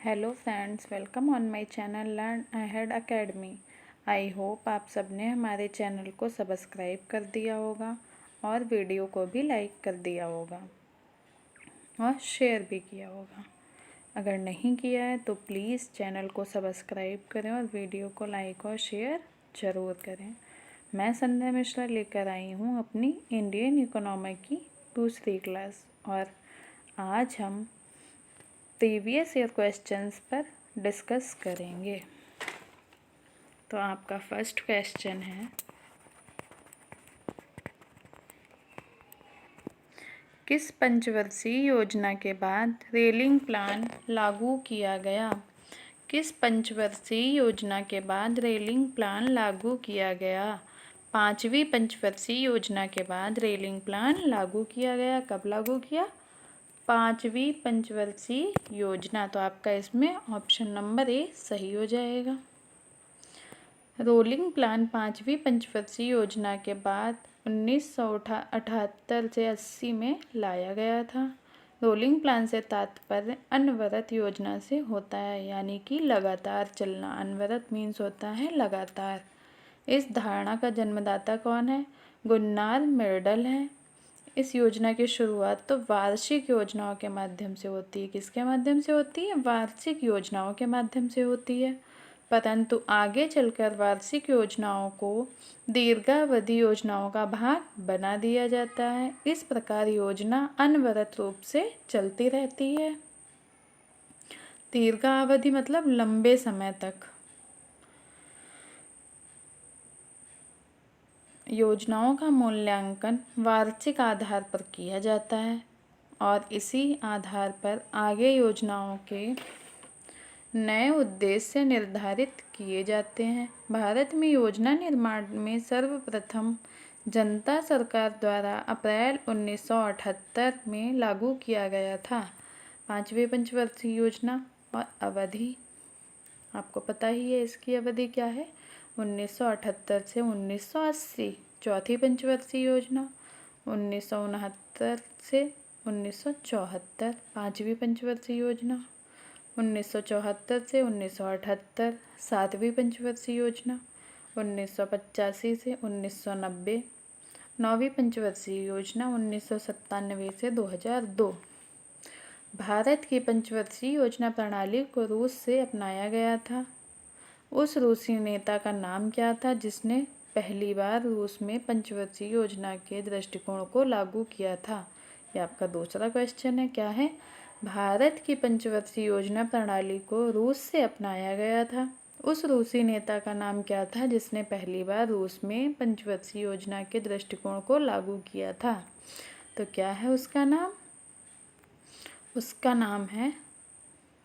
Hello friends, welcome on my channel learn ahead academy. I hope आप सबने हमारे channel को सब्सक्राइब कर दिया होगा और वीडियो को भी लाइक कर दिया होगा और शेयर भी किया होगा। अगर नहीं किया है तो प्लीज़ चैनल को सब्सक्राइब करें और वीडियो को लाइक और शेयर ज़रूर करें। मैं संध्या मिश्रा लेकर आई हूँ अपनी इंडियन इकोनॉमी की दूसरी क्लास और आज हम प्रीवियस ईयर क्वेश्चंस पर डिस्कस करेंगे। तो आपका फर्स्ट क्वेश्चन है, किस पंचवर्षीय योजना के बाद रेलिंग प्लान लागू किया गया? किस पंचवर्षीय योजना के बाद रेलिंग प्लान लागू किया गया? पांचवी पंचवर्षीय योजना के बाद रेलिंग प्लान लागू किया गया। कब लागू किया? पांचवी पंचवर्षीय योजना। तो आपका इसमें ऑप्शन नंबर ए सही हो जाएगा। रोलिंग प्लान पांचवी पंचवर्षीय योजना के बाद 1978 से 80 में लाया गया था। रोलिंग प्लान से तात्पर्य अनवरत योजना से होता है, यानी कि लगातार चलना। अनवरत मीन्स होता है लगातार। इस धारणा का जन्मदाता कौन है? गुन्नार मिर्डल है। इस योजना की शुरुआत तो वार्षिक योजनाओं के माध्यम से होती है। किसके माध्यम से होती है? वार्षिक योजनाओं के माध्यम से होती है। परंतु आगे चलकर वार्षिक योजनाओं को दीर्घावधि योजनाओं का भाग बना दिया जाता है। इस प्रकार योजना अनवरत रूप से चलती रहती है। दीर्घावधि मतलब लंबे समय तक। योजनाओं का मूल्यांकन वार्षिक आधार पर किया जाता है और इसी आधार पर आगे योजनाओं के नए उद्देश्य निर्धारित किए जाते हैं। भारत में योजना निर्माण में सर्वप्रथम जनता सरकार द्वारा अप्रैल 1978 में लागू किया गया था। पांचवी पंचवर्षीय योजना और अवधि आपको पता ही है, इसकी अवधि क्या है? 1978 से 1980। चौथी पंचवर्षीय योजना 1969 से 1974। पांचवी पंचवर्षीय योजना 1974 से 1978। सातवीं पंचवर्षीय योजना 1985 से 1990। नौवीं पंचवर्षीय योजना 1997 से 2002। भारत की पंचवर्षीय योजना प्रणाली को रूस से अपनाया गया था। उस रूसी नेता का नाम क्या था जिसने पहली बार रूस में पंचवर्षीय योजना के दृष्टिकोण को लागू किया था? यह आपका दूसरा क्वेश्चन है। क्या है? भारत की पंचवर्षीय योजना प्रणाली को रूस से अपनाया गया था। उस रूसी नेता का नाम क्या था जिसने पहली बार रूस में पंचवर्षीय योजना के दृष्टिकोण को लागू किया था? तो क्या है उसका नाम? उसका नाम है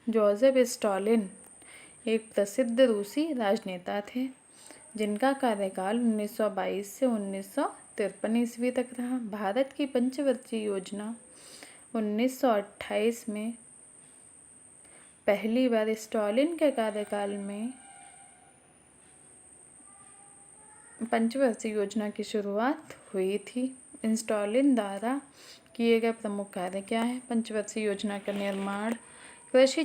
जोसेफ स्टालिन। एक प्रसिद्ध रूसी राजनेता थे जिनका कार्यकाल 1922 से 1953 ईस्वी तक रहा। भारत की पंचवर्षीय योजना 1928 में पहली बार स्टालिन के कार्यकाल में पंचवर्षीय योजना की शुरुआत हुई थी। स्टालिन द्वारा किए गए प्रमुख कार्य क्या है? पंचवर्षीय योजना का निर्माण, कृषि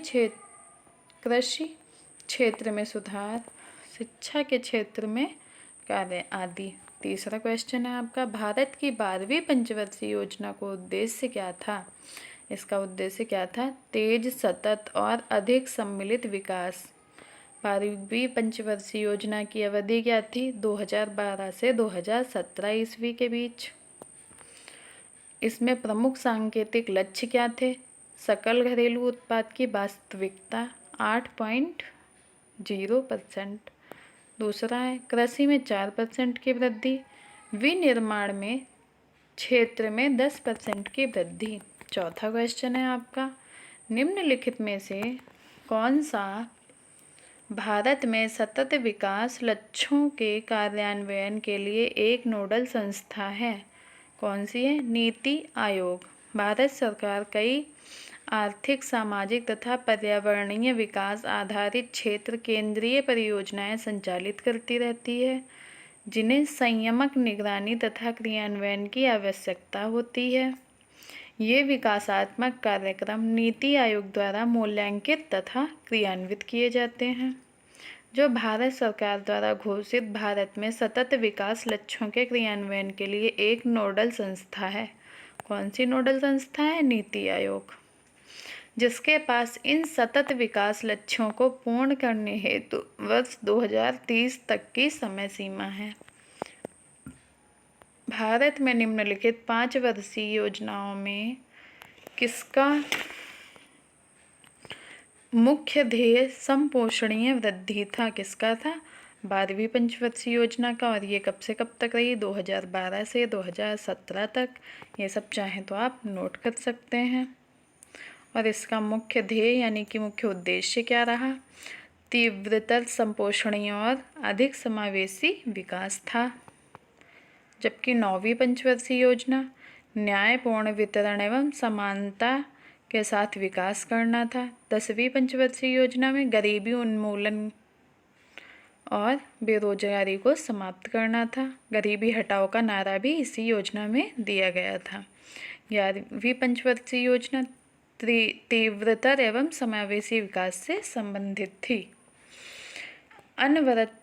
क्षेत्र में सुधार, शिक्षा के क्षेत्र में कार्य आदि। तीसरा क्वेश्चन है आपका, भारत की 12वीं पंचवर्षीय योजना को उद्देश्य क्या था? इसका उद्देश्य क्या था? तेज, सतत और अधिक सम्मिलित विकास। 12वीं पंचवर्षीय योजना की अवधि क्या थी? 2012 से 2017 ईस्वी के बीच। इसमें प्रमुख सांकेतिक लक्ष्य क्या थे? सकल घरेलू उत्पाद की वास्तविकता 8.0%। दूसरा है कृषि में 4% की वृद्धि, विनिर्माण में क्षेत्र में 10% की वृद्धि। चौथा क्वेश्चन है आपका, निम्नलिखित में से कौन सा भारत में सतत विकास लक्ष्यों के कार्यान्वयन के लिए एक नोडल संस्था है? कौन सी है? नीति आयोग। भारत सरकार कई आर्थिक, सामाजिक तथा पर्यावरणीय विकास आधारित क्षेत्र केंद्रीय परियोजनाएं संचालित करती रहती है जिन्हें संयमक निगरानी तथा क्रियान्वयन की आवश्यकता होती है। ये विकासात्मक कार्यक्रम नीति आयोग द्वारा मूल्यांकित तथा क्रियान्वित किए जाते हैं, जो भारत सरकार द्वारा घोषित भारत में सतत विकास लक्ष्यों के क्रियान्वयन के लिए एक नोडल संस्था है। कौन सी नोडल संस्था है? नीति आयोग, जिसके पास इन सतत विकास लक्ष्यों को पूर्ण करने हेतु वर्ष 2030 तक की समय सीमा है। भारत में निम्नलिखित 5 वर्षीय योजनाओं में किसका मुख्य ध्येय संपोषणीय वृद्धि था? किसका था? 12वीं पंचवर्षीय योजना का। और ये कब से कब तक रही? 2012 से 2017 तक। ये सब चाहें तो आप नोट कर सकते हैं। और इसका मुख्य ध्येय यानी कि मुख्य उद्देश्य क्या रहा? तीव्रतर, संपोषणीय और अधिक समावेशी विकास था। जबकि 9वीं पंचवर्षीय योजना न्यायपूर्ण वितरण एवं समानता के साथ विकास करना था। 10वीं पंचवर्षीय योजना में गरीबी उन्मूलन और बेरोजगारी को समाप्त करना था। गरीबी हटाओ का नारा भी इसी योजना में दिया गया था। 11वीं पंचवर्षीय योजना तीव्रतर एवं समावेशी विकास से संबंधित थी। अनवरत,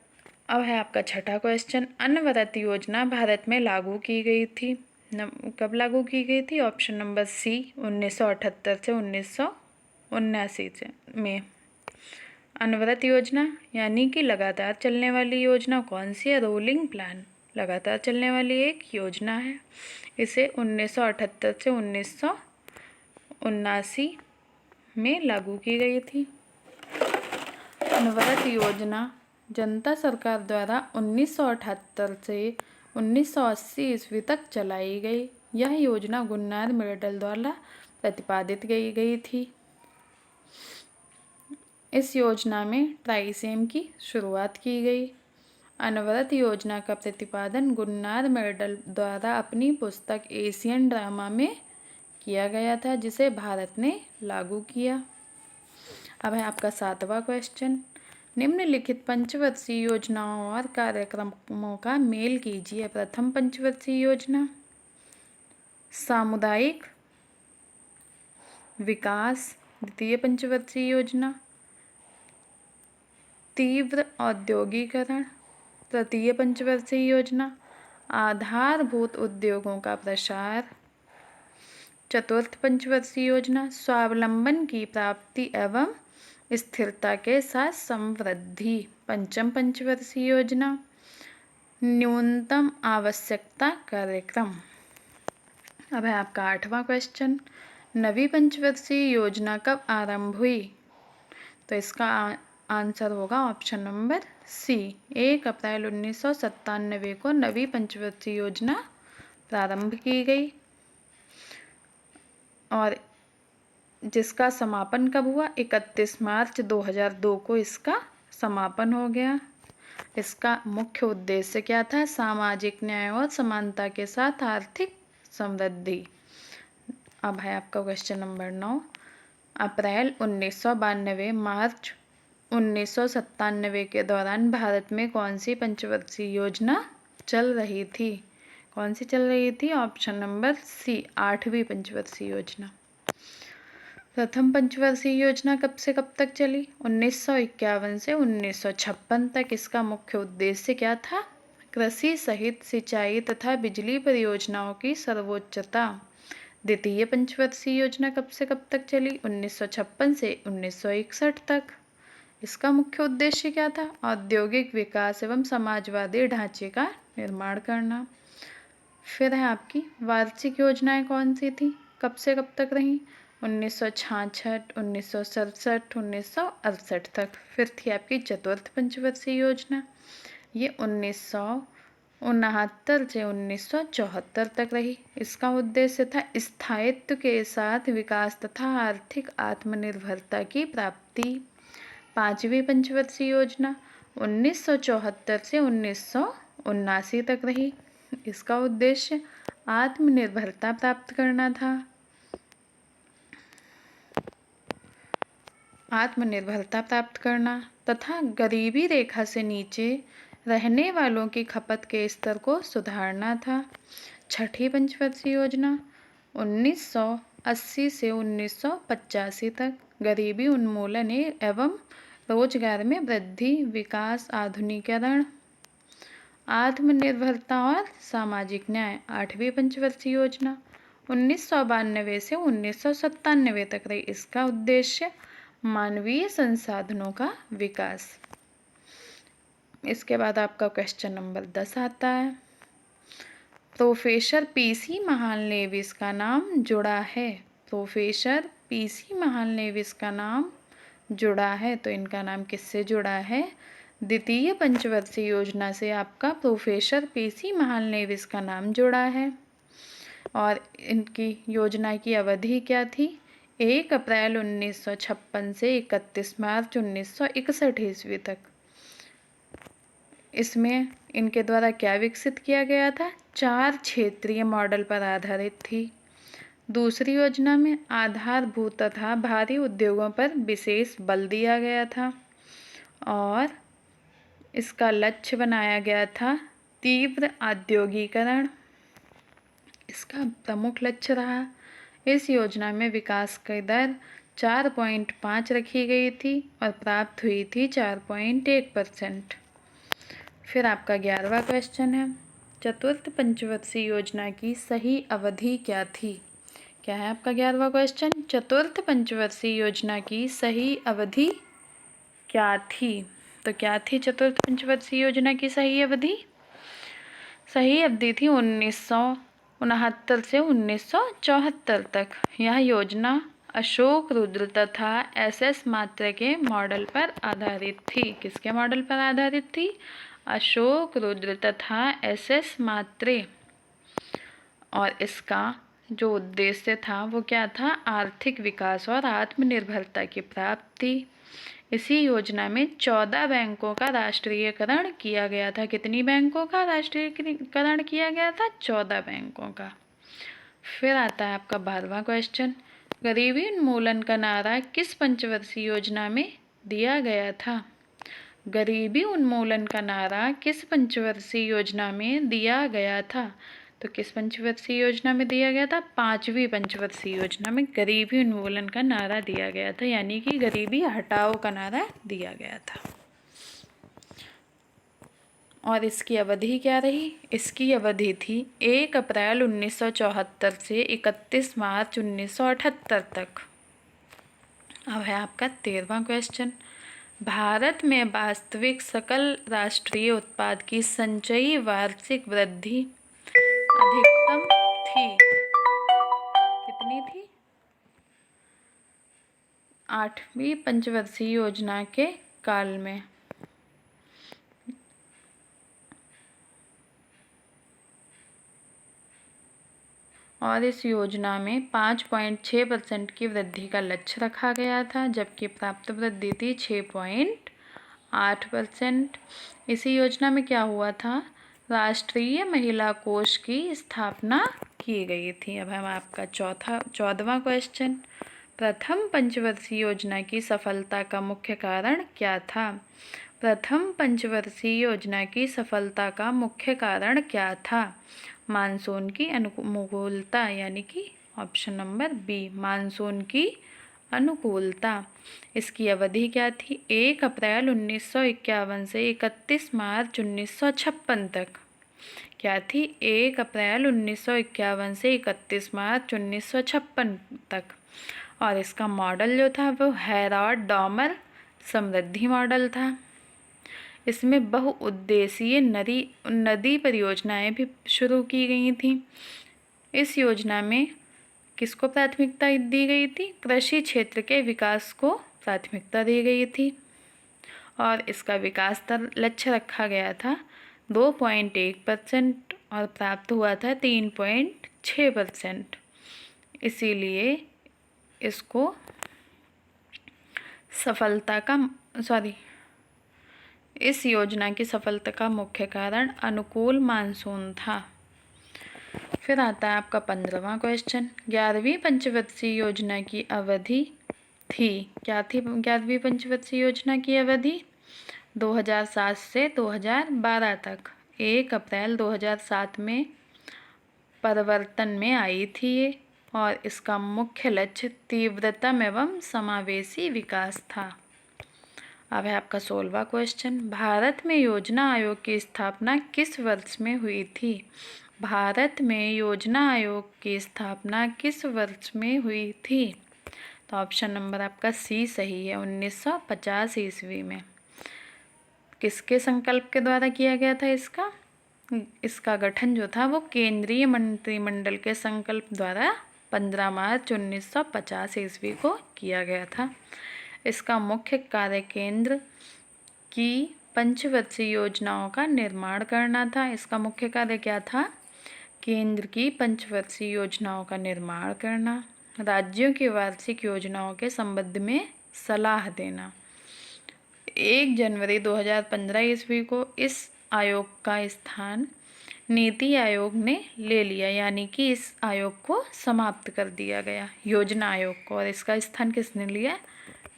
अब है आपका छठा क्वेश्चन। अनवरत योजना भारत में लागू की गई थी। कब लागू की गई थी? ऑप्शन नंबर सी 1978 से 1979 में। अनवरत योजना यानी कि लगातार चलने वाली योजना कौन सी है? रोलिंग प्लान, लगातार चलने वाली एक योजना है। इसे 1978 से 1979 में लागू की गई थी। अनवरत योजना जनता सरकार द्वारा 1978 से 1980 ईस्वी तक चलाई गई। यह योजना गुन्नार मिर्डल द्वारा प्रतिपादित की गई थी। इस योजना में ट्राइसेम की शुरुआत की गई। अनवरत योजना का प्रतिपादन गुन्नार मिर्डल द्वारा अपनी पुस्तक एशियन ड्रामा में किया गया था, जिसे भारत ने लागू किया। अब है आपका 7वां क्वेश्चन। निम्नलिखित पंचवर्षीय योजनाओं और कार्यक्रमों का मेल कीजिए। प्रथम पंचवर्षीय योजना सामुदायिक विकास। द्वितीय पंचवर्षीय योजना तीव्र औद्योगिकरण। तृतीय पंचवर्षीय योजना आधारभूत उद्योगों का प्रसार। चतुर्थ पंचवर्षीय योजना स्वावलंबन की प्राप्ति एवं स्थिरता के साथ समृद्धि। पंचम पंचवर्षीय योजना न्यूनतम आवश्यकता कार्यक्रम। अब है आपका 8वां क्वेश्चन। नवी पंचवर्षीय योजना कब आरंभ हुई? तो इसका आंसर होगा ऑप्शन नंबर सी 1 अप्रैल 1997 को नवी पंचवर्षीय योजना प्रारंभ की गई। और जिसका समापन कब हुआ? 31 मार्च 2002 को इसका समापन हो गया। इसका मुख्य उद्देश्य क्या था? सामाजिक न्याय और समानता के साथ आर्थिक समृद्धि। अब है आपका क्वेश्चन नंबर 9। अप्रैल 1992 मार्च 1997 के दौरान भारत में कौन सी पंचवर्षीय योजना चल रही थी? कौन सी चल रही थी? ऑप्शन नंबर सी 8वीं पंचवर्षीय योजना। प्रथम पंचवर्षीय योजना कब से कब तक चली? 1951 से 1956 तक। इसका मुख्य उद्देश्य क्या था? कृषि सहित सिंचाई तथा बिजली परियोजनाओं की सर्वोच्चता। द्वितीय पंचवर्षीय योजना कब से कब तक चली? 1956 से 1961 तक। इसका मुख्य उद्देश्य क्या था? औद्योगिक विकास एवं समाजवादी ढांचे का निर्माण करना। फिर है आपकी वार्षिक योजनाएं कौन सी थी? कब से कब तक रही? 1966, 1967, 1968 तक। फिर थी आपकी चतुर्थ पंचवर्षीय योजना, ये 1969 से 1974 तक रही। इसका उद्देश्य था स्थायित्व के साथ विकास तथा आर्थिक आत्मनिर्भरता की प्राप्ति। पांचवी पंचवर्षीय योजना 1974 से 1979 तक रही। इसका उद्देश्य आत्मनिर्भरता प्राप्त करना था। आत्मनिर्भरता प्राप्त करना तथा गरीबी रेखा से नीचे रहने वालों की खपत के स्तर को सुधारना था। छठी पंचवर्षीय योजना 1980 से 1985 तक गरीबी उन्मूलन एवं रोजगार में वृद्धि, विकास, आधुनिकीकरण, आत्मनिर्भरता और सामाजिक न्याय। 8वीं पंचवर्षीय योजना 1992 से 1997 तक रही। इसका उद्देश्य मानवीय संसाधनों का विकास। इसके बाद आपका क्वेश्चन नंबर 10 आता है। प्रोफेसर पीसी महालनोबिस का नाम जुड़ा है। प्रोफेसर पीसी महालनोबिस का नाम जुड़ा है, तो इनका नाम किससे जुड़ा है? द्वितीय पंचवर्षीय योजना से आपका प्रोफेसर पीसी महालनोबिस का नाम जुड़ा है। और इनकी योजना की अवधि क्या थी? 1 अप्रैल 1956 से 31 मार्च 1961 ईस्वी तक। इसमें इनके द्वारा क्या विकसित किया गया था? 4 क्षेत्रीय मॉडल पर आधारित थी। दूसरी योजना में आधारभूत तथा भारी उद्योगों पर विशेष बल दिया गया था और इसका लक्ष्य बनाया गया था तीव्र औद्योगिकरण। इसका प्रमुख लक्ष्य रहा। इस योजना में विकास की दर 4.5 रखी गई थी और प्राप्त हुई थी 4.1%। फिर आपका 11वां क्वेश्चन है, चतुर्थ पंचवर्षीय योजना की सही अवधि क्या थी? क्या है आपका 11वां क्वेश्चन? चतुर्थ पंचवर्षीय योजना की सही अवधि क्या थी? तो क्या थी चतुर्थ पंचवर्षीय योजना की सही अवधि? सही अवधि थी 1969 से 1974 तक। यह योजना अशोक रुद्र तथा एस.एस. मात्रे के मॉडल पर आधारित थी। किसके मॉडल पर आधारित थी? अशोक रुद्र तथा एस.एस. मात्रे। और इसका जो उद्देश्य था वो क्या था? आर्थिक विकास और आत्मनिर्भरता की प्राप्ति। इसी योजना में 14 बैंकों का राष्ट्रीयकरण किया गया था। कितनी बैंकों का राष्ट्रीयकरण किया गया था? 14 बैंकों का। फिर आता है आपका 12वां क्वेश्चन, गरीबी उन्मूलन का नारा किस पंचवर्षीय योजना में दिया गया था? गरीबी उन्मूलन का नारा किस पंचवर्षीय योजना में दिया गया था? तो किस पंचवर्षीय योजना में दिया गया था? 5वीं पंचवर्षीय योजना में गरीबी उन्मूलन का नारा दिया गया था, यानी कि गरीबी हटाओ का नारा दिया गया था। और इसकी अवधि क्या रही? इसकी अवधि थी 1 अप्रैल 1974 से 31 मार्च 1978 तक। अब है आपका 13वां क्वेश्चन, भारत में वास्तविक सकल राष्ट्रीय उत्पाद की संचयी वार्षिक वृद्धि अधिकतम थी। कितनी थी? 8वीं पंचवर्षीय योजना के काल में। और इस योजना में 5.6% की वृद्धि का लक्ष्य रखा गया था, जबकि प्राप्त वृद्धि थी 6.8%। इसी योजना में क्या हुआ था? राष्ट्रीय महिला कोष की स्थापना की गई थी। अब हम आपका 14वां क्वेश्चन, प्रथम पंचवर्षीय योजना की सफलता का मुख्य कारण क्या था? प्रथम पंचवर्षीय योजना की सफलता का मुख्य कारण क्या था? मानसून की अनुकूलता, यानी कि ऑप्शन नंबर बी, मानसून की अनुकूलता। इसकी अवधि क्या थी? 1 अप्रैल 1951 से 31 मार्च 1956 तक। क्या थी? 1 अप्रैल 1951 से 31 मार्च 1956 तक। और इसका मॉडल जो था वो हैरॉड डॉमर समृद्धि मॉडल था। इसमें बहुउद्देशीय नदी परियोजनाएं भी शुरू की गई थी। इस योजना में किसको प्राथमिकता दी गई थी? कृषि क्षेत्र के विकास को प्राथमिकता दी गई थी। और इसका विकास दर लक्ष्य रखा गया था 2.1% और प्राप्त हुआ था 3.6%। इसीलिए इसको इस योजना की सफलता का मुख्य कारण अनुकूल मानसून था। फिर आता है आपका 15वां क्वेश्चन, 11वीं पंचवर्षीय योजना की अवधि थी। क्या थी 11वीं पंचवर्षीय योजना की अवधि? 2007 से 2012 तक। 1 अप्रैल 2007 में परिवर्तन में आई थी ये। और इसका मुख्य लक्ष्य तीव्रतम एवं समावेशी विकास था। अब है आपका 16वां क्वेश्चन, भारत में योजना आयोग की स्थापना किस वर्ष में हुई थी? भारत में योजना आयोग की स्थापना किस वर्ष में हुई थी? तो ऑप्शन नंबर आपका सी सही है, 1950 ईस्वी में। किसके संकल्प के द्वारा किया गया था इसका गठन जो था वो केंद्रीय मंत्रिमंडल के संकल्प द्वारा 15 मार्च 1950 ईस्वी को किया गया था। इसका मुख्य कार्य केंद्र की पंचवर्षीय योजनाओं का निर्माण करना था। इसका मुख्य कार्य क्या था? केंद्र की पंचवर्षीय योजनाओं का निर्माण करना, राज्यों की वार्षिक योजनाओं के संबंध में सलाह देना। 1 जनवरी 2015 ईस्वी को इस आयोग का स्थान नीति आयोग ने ले लिया, यानी कि इस आयोग को समाप्त कर दिया गया, योजना आयोग को, और इसका स्थान किसने लिया?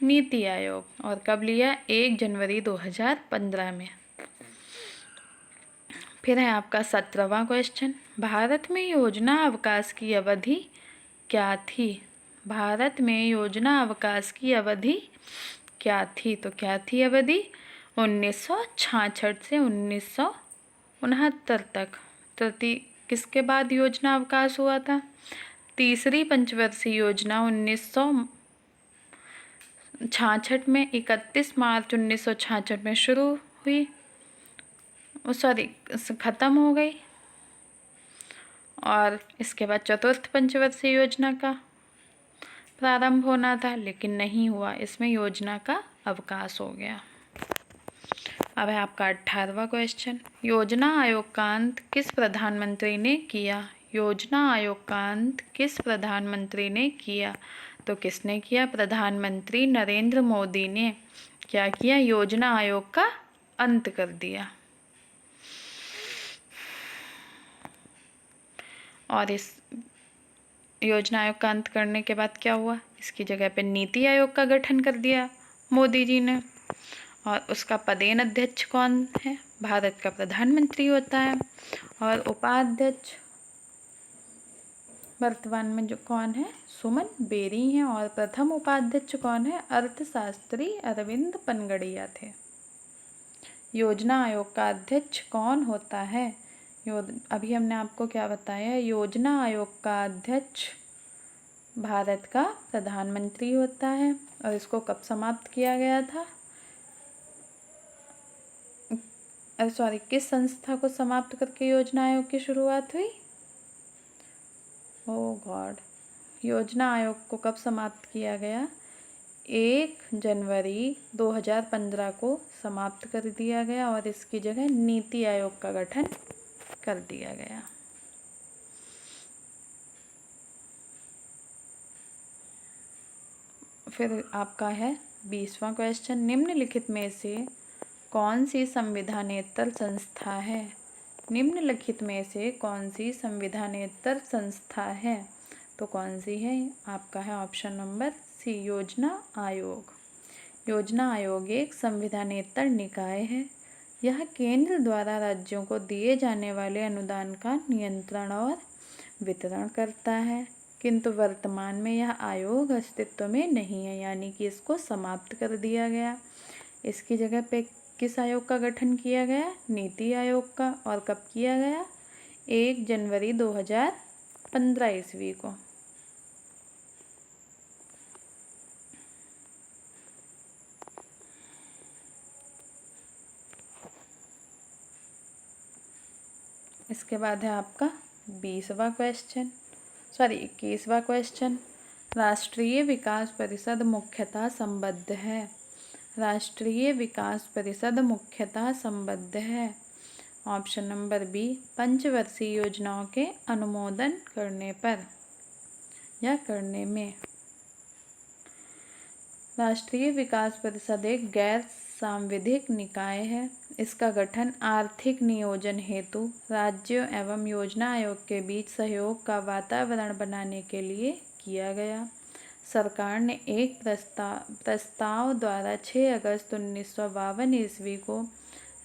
नीति आयोग। और कब लिया? 1 जनवरी 2015 में। फिर है आपका 17वां क्वेश्चन, भारत में योजना अवकाश की अवधि क्या थी? भारत में योजना अवकाश की अवधि क्या थी? तो क्या थी अवधि? 1966 से 1969 तक। किसके बाद योजना अवकाश हुआ था? तीसरी पंचवर्षीय योजना 1966 में 31 मार्च 1966 में शुरू हुई, ख़त्म हो गई। और इसके बाद चतुर्थ पंचवर्षीय योजना का प्रारंभ होना था, लेकिन नहीं हुआ, इसमें योजना का अवकाश हो गया। अब है आपका 18वां क्वेश्चन, योजना आयोग का अंत किस प्रधानमंत्री ने किया? योजना आयोग का अंत किस प्रधानमंत्री ने किया? तो किसने किया? प्रधानमंत्री नरेंद्र मोदी ने क्या किया? योजना आयोग का अंत कर दिया। और इस योजना आयोग का अंत करने के बाद क्या हुआ? इसकी जगह पे नीति आयोग का गठन कर दिया मोदी जी ने। और उसका पदेन अध्यक्ष कौन है? भारत का प्रधानमंत्री होता है। और उपाध्यक्ष वर्तमान में जो कौन है? सुमन बेरी हैं। और प्रथम उपाध्यक्ष कौन है? अर्थशास्त्री अरविंद पनगड़िया थे। योजना आयोग का अध्यक्ष कौन होता है? अभी हमने आपको क्या बताया? योजना आयोग का अध्यक्ष भारत का प्रधानमंत्री होता है। और इसको कब समाप्त किया गया था? किस संस्था को समाप्त करके योजना आयोग की शुरुआत हुई? ओह गॉड, योजना आयोग को कब समाप्त किया गया? 1 जनवरी 2015 को समाप्त कर दिया गया और इसकी जगह नीति आयोग का गठन कर दिया गया। फिर आपका है 20वां क्वेश्चन, निम्नलिखित में से कौन सी संविधानेतर संस्था है? निम्नलिखित में से कौन सी संविधानेतर संस्था है? तो कौन सी है? आपका है ऑप्शन नंबर सी, योजना आयोग। योजना आयोग एक संविधानेतर निकाय है। यह केंद्र द्वारा राज्यों को दिए जाने वाले अनुदान का नियंत्रण और वितरण करता है, किंतु वर्तमान में यह आयोग अस्तित्व में नहीं है, यानी कि इसको समाप्त कर दिया गया। इसकी जगह पे किस आयोग का गठन किया गया? नीति आयोग का। और कब किया गया? 1 जनवरी 2015 ईस्वी को। इसके बाद है आपका 21वां क्वेश्चन, राष्ट्रीय विकास परिषद मुख्यतः संबद्ध है। राष्ट्रीय विकास परिषद मुख्यतः संबद्ध है। ऑप्शन नंबर बी, पंचवर्षीय योजनाओं के अनुमोदन करने पर या करने में। राष्ट्रीय विकास परिषद एक गैर सांविधिक निकाय है। इसका गठन आर्थिक नियोजन हेतु राज्यों एवं योजना आयोग के बीच सहयोग का वातावरण बनाने के लिए किया गया। सरकार ने एक प्रस्ताव द्वारा 6 अगस्त 1952 ईस्वी को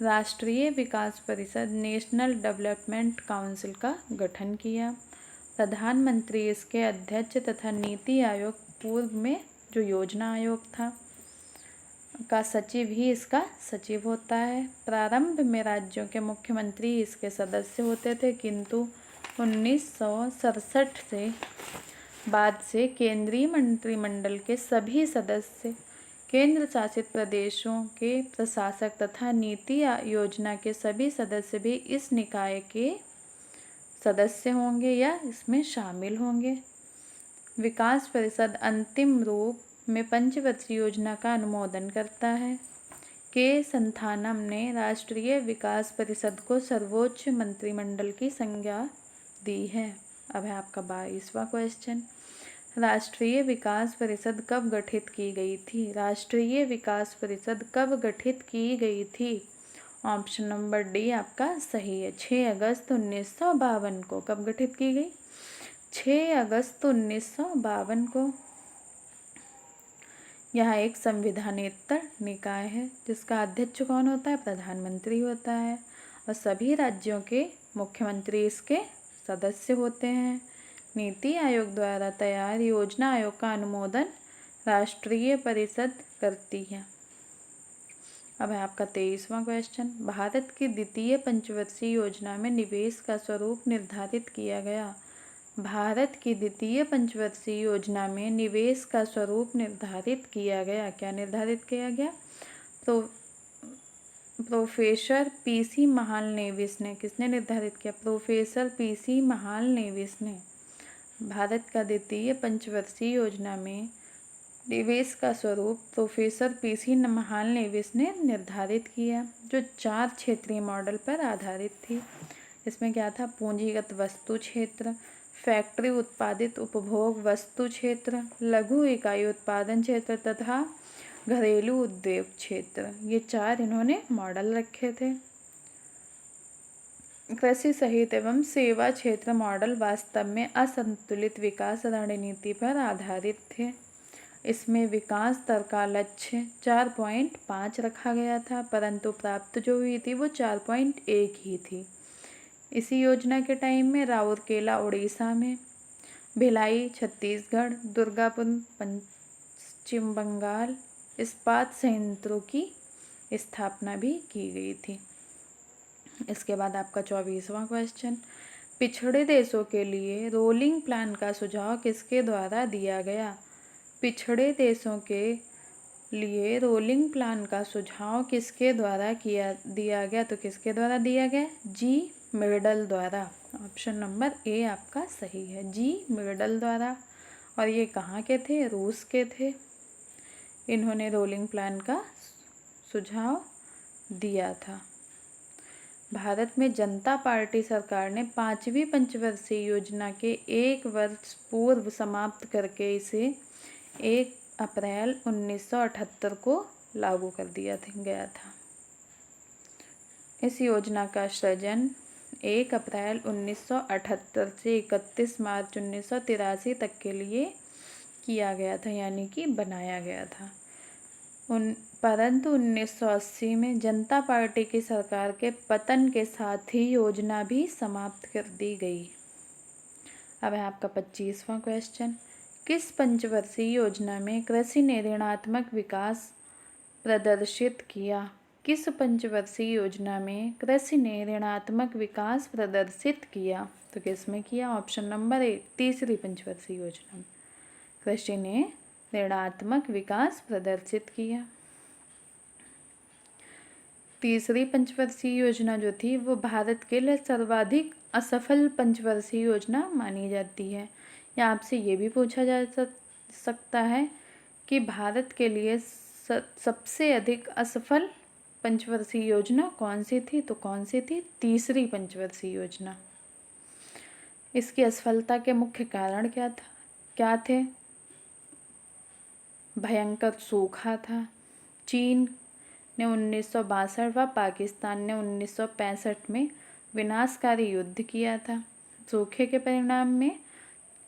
राष्ट्रीय विकास परिषद नेशनल डेवलपमेंट काउंसिल का गठन किया। प्रधानमंत्री इसके अध्यक्ष तथा नीति आयोग पूर्व में जो योजना आयोग था का सचिव ही इसका सचिव होता है। प्रारंभ में राज्यों के मुख्यमंत्री इसके सदस्य होते थे, किंतु 1967 से बाद से केंद्रीय मंत्रिमंडल के सभी सदस्य केंद्र शासित प्रदेशों के प्रशासक तथा नीति योजना के सभी सदस्य भी इस निकाय के सदस्य होंगे या इसमें शामिल होंगे। विकास परिषद अंतिम रूप में पंचवर्षीय योजना का अनुमोदन करता है। के संथानम ने राष्ट्रीय विकास परिषद को सर्वोच्च मंत्रिमंडल की संज्ञा दी है। अब है आपका 22वां क्वेश्चन। राष्ट्रीय विकास परिषद कब गठित की गई थी? राष्ट्रीय विकास परिषद कब गठित की गई थी? ऑप्शन नंबर डी आपका सही है। 6 अगस्त 1952 को। कब गठित की गई? 6 अगस्त 1952 को। यह एक संविधानेतर निकाय है जिसका अध्यक्ष कौन होता है? प्रधानमंत्री होता है और सभी राज्यों के मुख्यमंत्री इसके सदस्य होते हैं। नीति आयोग द्वारा तैयार योजना आयोग का अनुमोदन राष्ट्रीय परिषद करती है। अब है आपका 23वां क्वेश्चन। भारत की द्वितीय पंचवर्षीय योजना में निवेश का स्वरूप निर्धारित किया गया। भारत की द्वितीय पंचवर्षीय योजना में निवेश का स्वरूप निर्धारित किया गया। क्या निर्धारित किया गया? तो प्रोफेसर पीसी महालनोबिस ने। किसने निर्धारित किया? प्रोफेसर पीसी महालनोबिस ने भारत का द्वितीय पंचवर्षीय योजना में निवेश का स्वरूप प्रोफेसर पीसी महालनोबिस ने निर्धारित किया, जो 4 क्षेत्रीय मॉडल पर आधारित थी। इसमें क्या था? पूंजीगत वस्तु क्षेत्र, फैक्ट्री उत्पादित उपभोग वस्तु क्षेत्र, लघु इकाई उत्पादन क्षेत्र तथा घरेलू उद्योग क्षेत्र। ये 4 इन्होंने मॉडल रखे थे। कृषि सहित एवं सेवा क्षेत्र मॉडल वास्तव में असंतुलित विकास रणनीति पर आधारित थे। इसमें विकास दर का लक्ष्य 4.5 रखा गया था, परंतु प्राप्त जो हुई थी वो 4.1 ही थी। इसी योजना के टाइम में राउरकेला उड़ीसा में, भिलाई छत्तीसगढ़, दुर्गापुर पश्चिम बंगाल इस्पात संयंत्रों की स्थापना भी की गई थी। इसके बाद आपका 24वां क्वेश्चन। पिछड़े देशों के लिए रोलिंग प्लान का सुझाव किसके द्वारा दिया गया? पिछड़े देशों के लिए रोलिंग प्लान का सुझाव किसके द्वारा दिया गया? तो किसके द्वारा दिया गया? जी मिर्डल द्वारा। ऑप्शन नंबर ए आपका सही है, जी मिर्डल द्वारा। और ये कहाँ के थे? रूस के थे। इन्होंने रोलिंग प्लान का सुझाव दिया था। भारत में जनता पार्टी सरकार ने 5वीं पंचवर्षीय योजना के 1 वर्ष पूर्व समाप्त करके इसे 1 अप्रैल 1978 को लागू कर दिया गया था। इस योजना का सृजन 1 अप्रैल 1978 से 31 मार्च 1983 तक के लिए किया गया था, यानी कि बनाया गया था। परंतु 1980 में जनता पार्टी की सरकार के पतन के साथ ही योजना भी समाप्त कर दी गई। अब है आपका 25वां क्वेश्चन। किस पंचवर्षीय योजना में कृषि ने ऋणात्मक विकास प्रदर्शित किया? किस पंचवर्षीय योजना में कृषि ने ऋणात्मक विकास प्रदर्शित किया? तो किसमें किया? ऑप्शन नंबर ए, तीसरी पंचवर्षीय योजना में कृषि ने ऋणात्मक विकास प्रदर्शित किया। तीसरी पंचवर्षीय योजना जो थी वो भारत के लिए सर्वाधिक असफल पंचवर्षीय योजना मानी जाती है। या आपसे ये भी पूछा जा सकता है कि भारत के लिए सबसे अधिक असफल पंचवर्षीय योजना कौन सी थी? तो कौन सी थी? तीसरी पंचवर्षीय योजना। इसकी असफलता के मुख्य कारण क्या थे? भयंकर सूखा था, चीन ने 1962 व पाकिस्तान ने 1965 में विनाशकारी युद्ध किया था। सूखे के परिणाम में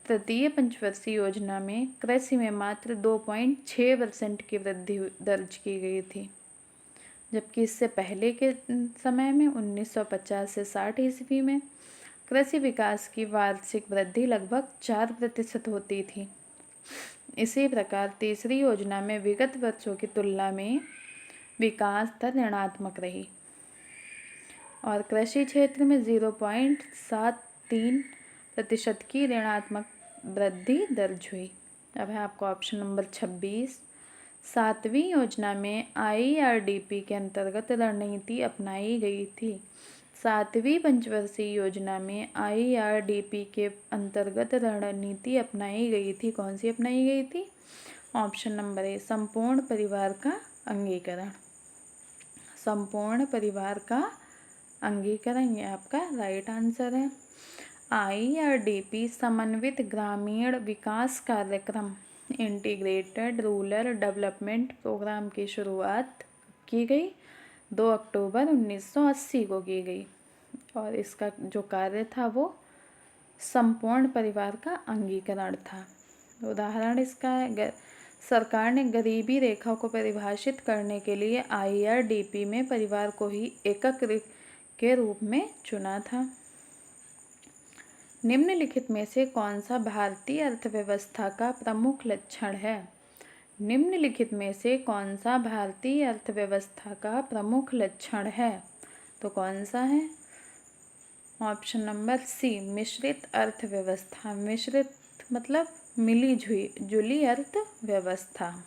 तृतीय पंचवर्षीय योजना में कृषि में मात्र 2.6% की वृद्धि दर्ज की गई थी, जबकि इससे पहले के समय में 1950 से 60 ईस्वी में कृषि विकास की वार्षिक वृद्धि लगभग 4% होती थी। इसी प्रकार तीसरी योजना में विगत वर्षों की तुलना में विकास दर ऋणात्मक रही और कृषि क्षेत्र में 0.73% की ऋणात्मक वृद्धि दर्ज हुई। अब है आपको ऑप्शन नंबर 26। सातवीं योजना में IRDP के अंतर्गत रणनीति अपनाई गई थी। सातवीं पंचवर्षीय योजना में IRDP के अंतर्गत रणनीति अपनाई गई थी। कौन सी अपनाई गई थी? ऑप्शन नंबर ए, संपूर्ण परिवार का अंगीकरण। संपूर्ण परिवार का अंगीकरण ये आपका राइट आंसर है। IRDP समन्वित ग्रामीण विकास कार्यक्रम इंटीग्रेटेड रूरल डेवलपमेंट प्रोग्राम की शुरुआत की गई 2 अक्टूबर 1980 को की गई और इसका जो कार्य था वो संपूर्ण परिवार का अंगीकरण था। उदाहरण इसका है, सरकार ने गरीबी रेखा को परिभाषित करने के लिए IRDP में परिवार को ही एकक के रूप में चुना था। निम्नलिखित में से कौन सा भारतीय अर्थव्यवस्था का प्रमुख लक्षण है? निम्नलिखित में से कौन सा भारतीय अर्थव्यवस्था का प्रमुख लक्षण है? तो कौन सा है? ऑप्शन नंबर सी, मिश्रित अर्थव्यवस्था। मिश्रित मतलब मिली जुली अर्थव्यवस्था।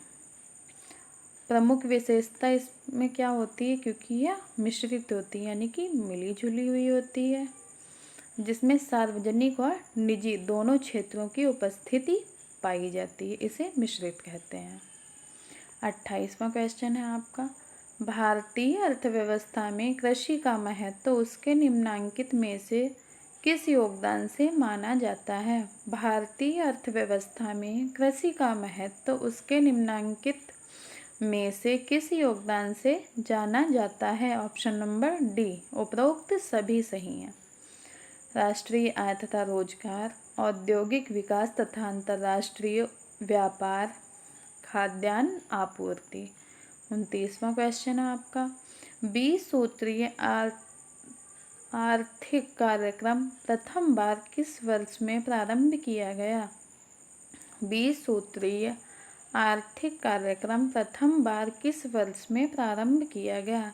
प्रमुख विशेषता इसमें क्या होती है? क्योंकि यह मिश्रित होती है यानी कि मिली जुली हुई होती है, जिसमें सार्वजनिक और निजी दोनों क्षेत्रों की उपस्थिति पाई जाती है, इसे मिश्रित कहते हैं। 28वां क्वेश्चन है आपका, भारतीय अर्थव्यवस्था में कृषि का महत्व उसके निम्नांकित में से किस योगदान से माना जाता है? भारतीय अर्थव्यवस्था में कृषि का महत्व उसके निम्नांकित में से किस योगदान से जाना जाता है? ऑप्शन नंबर डी, उपरोक्त सभी सही हैं। राष्ट्रीय आय तथा रोजगार, औद्योगिक विकास तथा अंतर्राष्ट्रीय व्यापार, खाद्यान्न आपूर्ति। 29वां क्वेश्चन है आपका, 20 सूत्रीय आर्थिक कार्यक्रम प्रथम बार किस वर्ष में प्रारंभ किया गया? 20 सूत्रीय आर्थिक कार्यक्रम प्रथम बार किस वर्ष में प्रारंभ किया गया?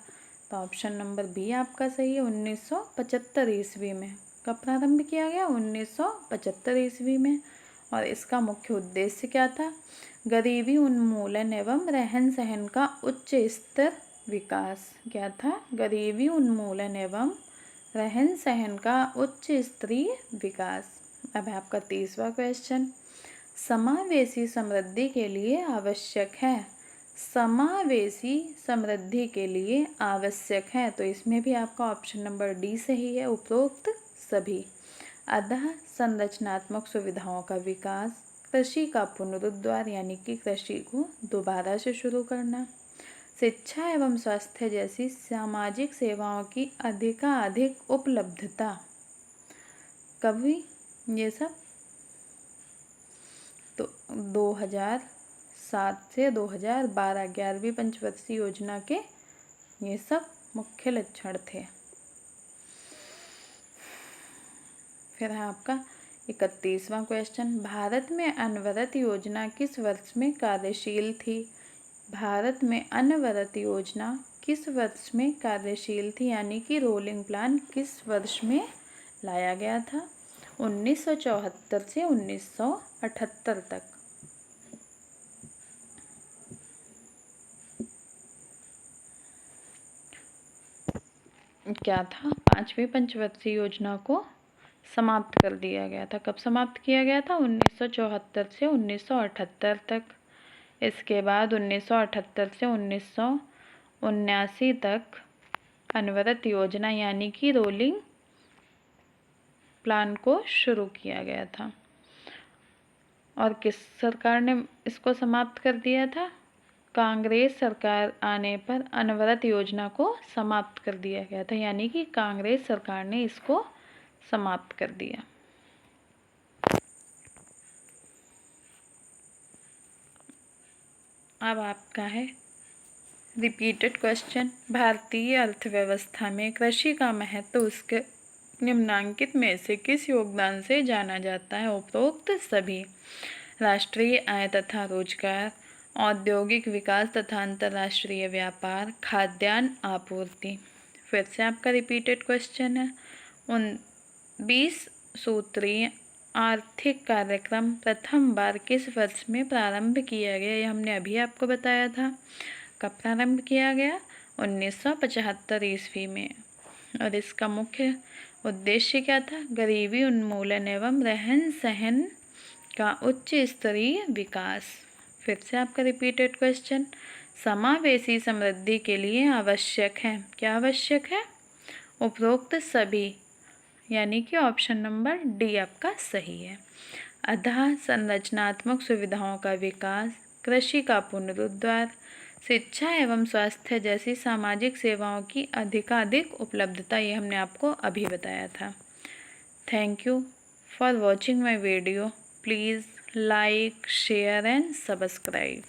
तो ऑप्शन नंबर बी आपका सही है, 1975 ईस्वी में। कब प्रारंभ किया गया? 1975 ईस्वी में। और इसका मुख्य उद्देश्य क्या था? गरीबी उन्मूलन एवं रहन सहन का उच्च स्तर विकास। क्या था? गरीबी उन्मूलन एवं रहन सहन का उच्च स्तरीय विकास। अब है आपका 30वां क्वेश्चन, समावेशी समृद्धि के लिए आवश्यक है। समावेशी समृद्धि के लिए आवश्यक है, तो इसमें भी आपका ऑप्शन नंबर डी सही है, उपरोक्त सभी। अतः संरचनात्मक सुविधाओं का विकास, कृषि का पुनरुद्धार यानी कि कृषि को दोबारा से शुरू करना, शिक्षा एवं स्वास्थ्य जैसी सामाजिक सेवाओं की अधिकाधिक उपलब्धता। कब हुई ये सब? तो 2007 से 2012 11वीं पंचवर्षीय योजना के ये सब मुख्य लक्षण थे। फिर है आपका 31वां क्वेश्चन, भारत में अनवरत योजना किस वर्ष में कार्यशील थी? भारत में अनवरत योजना किस वर्ष में कार्यशील थी यानी कि रोलिंग प्लान किस वर्ष में लाया गया था? 1974 से 1978 तक। क्या था? 5वीं पंचवर्षीय योजना को समाप्त कर दिया गया था। कब समाप्त किया गया था? 1974 से 1978 तक। इसके बाद 1978 से 1979 तक अनवरत योजना यानी कि रोलिंग प्लान को शुरू किया गया था। और किस सरकार ने इसको समाप्त कर दिया था? कांग्रेस सरकार आने पर अनवरत योजना को समाप्त कर दिया गया था, यानी कि कांग्रेस सरकार ने इसको समाप्त कर दिया। अब आपका है रिपीटेड क्वेश्चन, भारतीय अर्थव्यवस्था में कृषि का महत्व उसके निम्नांकित में से किस योगदान से जाना जाता है? उपरोक्त सभी। राष्ट्रीय आय तथा रोजगार, औद्योगिक विकास तथा अंतर्राष्ट्रीय व्यापार, खाद्यान्न आपूर्ति। फिर से आपका रिपीटेड क्वेश्चन है। 19 सूत्रीय आर्थिक कार्यक्रम प्रथम बार किस वर्ष में प्रारंभ किया गया? ये हमने अभी आपको बताया था। कब प्रारंभ किया गया? 1975 ईस्वी में। और इसका मुख्य उद्देश्य क्या था? गरीबी उन्मूलन एवं रहन सहन का उच्च स्तरीय विकास। फिर से आपका रिपीटेड क्वेश्चन। समावेशी समृद्धि के लिए आवश्यक है, क्या आवश्यक है? उपरोक्त सभी, यानी कि ऑप्शन नंबर डी आपका सही है। अतः संरचनात्मक सुविधाओं का विकास, कृषि का पुनरुद्धार, शिक्षा एवं स्वास्थ्य जैसी सामाजिक सेवाओं की अधिकाधिक उपलब्धता, ये हमने आपको अभी बताया था। Thank you for watching my video. Please like, share and subscribe.